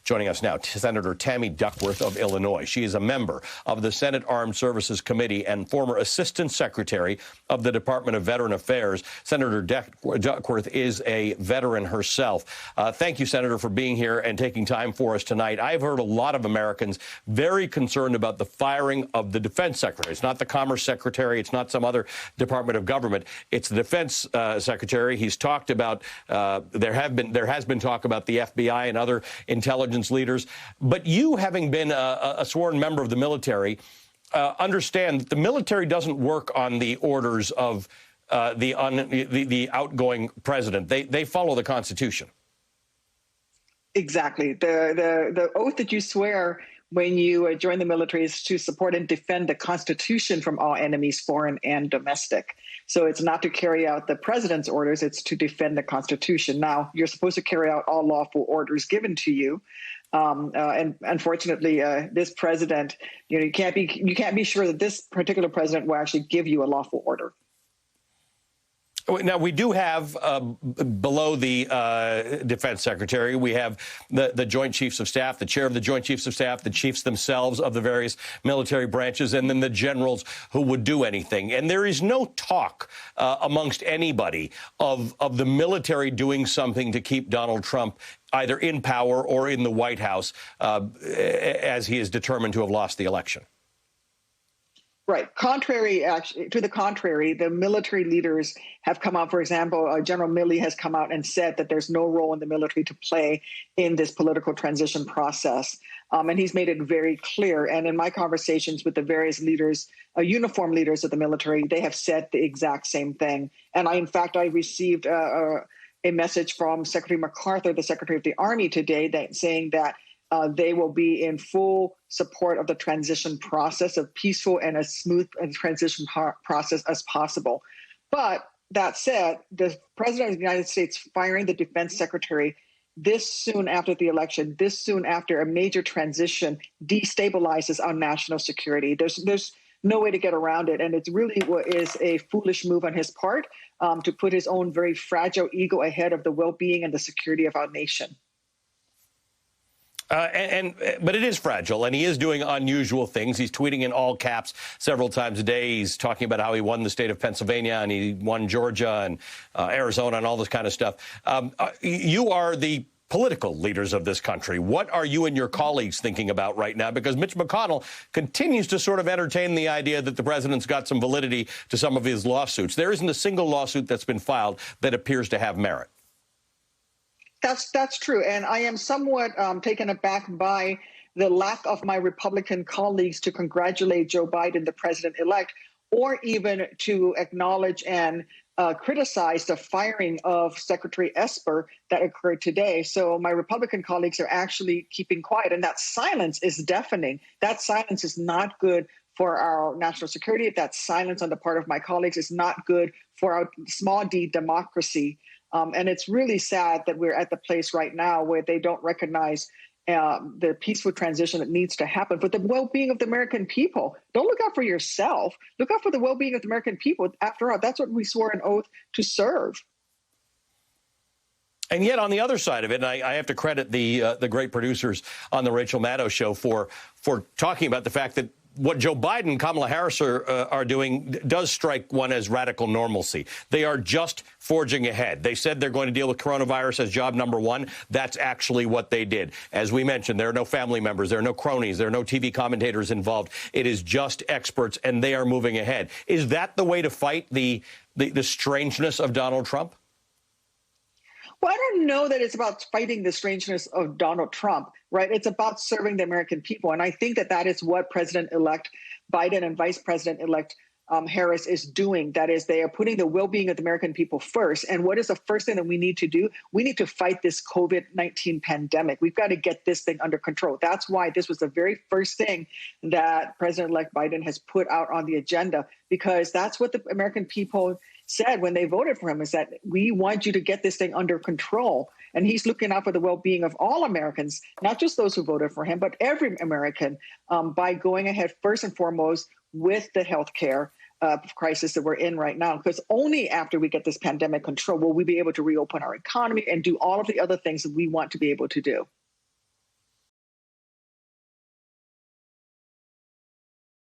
Joining us now, Senator Tammy Duckworth of Illinois. She is a member of the Senate Armed Services Committee and former Assistant Secretary of the Department of Veteran Affairs. Senator Duckworth is a veteran herself. Thank you, Senator, for being here and taking time for us tonight. I've heard a lot of Americans very concerned about the firing of the Defense Secretary. It's not the Commerce Secretary. It's not some other Department of Government. It's the Defense Secretary. He's talked about there has been talk about the FBI and other intelligence leaders. But you, having been a sworn member of the military, understand that the military doesn't work on the orders of the outgoing president. They follow the Constitution. Exactly. The oath that you swear when you join the military is to support and defend the Constitution from all enemies, foreign and domestic. So it's not to carry out the president's orders, it's to defend the Constitution. Now, you're supposed to carry out all lawful orders given to you. And unfortunately, this president, you can't be sure that this particular president will actually give you a lawful order. Now, we do have below the Defense Secretary, we have the Joint Chiefs of Staff, the chair of the Joint Chiefs of Staff, the chiefs themselves of the various military branches, and then the generals who would do anything. And there is no talk amongst anybody of the military doing something to keep Donald Trump either in power or in the White House as he is determined to have lost the election. Right. To the contrary, the military leaders have come out. For example, General Milley has come out and said that there's no role in the military to play in this political transition process. And he's made it very clear. And in my conversations with the various leaders, uniform leaders of the military, they have said the exact same thing. And in fact, I received a message from Secretary MacArthur, the Secretary of the Army, today saying that they will be in full support of the transition process, of peaceful and as smooth a transition process as possible. But that said, the President of the United States firing the Defense Secretary this soon after the election, this soon after a major transition, destabilizes our national security. There's no way to get around it. And it's really what is a foolish move on his part to put his own very fragile ego ahead of the well-being and the security of our nation. But it is fragile, and he is doing unusual things. He's tweeting in all caps several times a day. He's talking about how he won the state of Pennsylvania and he won Georgia and Arizona and all this kind of stuff. You are the political leaders of this country. What are you and your colleagues thinking about right now? Because Mitch McConnell continues to sort of entertain the idea that the president's got some validity to some of his lawsuits. There isn't a single lawsuit that's been filed that appears to have merit. That's true. And I am somewhat taken aback by the lack of my Republican colleagues to congratulate Joe Biden, the president-elect, or even to acknowledge and criticize the firing of Secretary Esper that occurred today. So my Republican colleagues are actually keeping quiet, and that silence is deafening. That silence is not good for our national security. That silence on the part of my colleagues is not good for our small d democracy. And it's really sad that we're at the place right now where they don't recognize the peaceful transition that needs to happen for the well-being of the American people. Don't look out for yourself. Look out for the well-being of the American people. After all, that's what we swore an oath to serve. And yet, on the other side of it, and I have to credit the great producers on the Rachel Maddow show for talking about the fact that what Joe Biden and Kamala Harris are doing does strike one as radical normalcy. They are just forging ahead. They said they're going to deal with coronavirus as job number one. That's actually what they did. As we mentioned, there are no family members, there are no cronies, there are no TV commentators involved. It is just experts, and they are moving ahead. Is that the way to fight the strangeness of Donald Trump? Well, I don't know that it's about fighting the strangeness of Donald Trump, right? It's about serving the American people. And I think that is what President-elect Biden and Vice President-elect Harris is doing. That is, they are putting the well-being of the American people first. And what is the first thing that we need to do? We need to fight this COVID-19 pandemic. We've got to get this thing under control. That's why this was the very first thing that President-elect Biden has put out on the agenda, because that's what the American people said when they voted for him, is that we want you to get this thing under control. And he's looking out for the well-being of all Americans, not just those who voted for him, but every American, by going ahead first and foremost with the health care crisis that we're in right now. Because only after we get this pandemic control will we be able to reopen our economy and do all of the other things that we want to be able to do.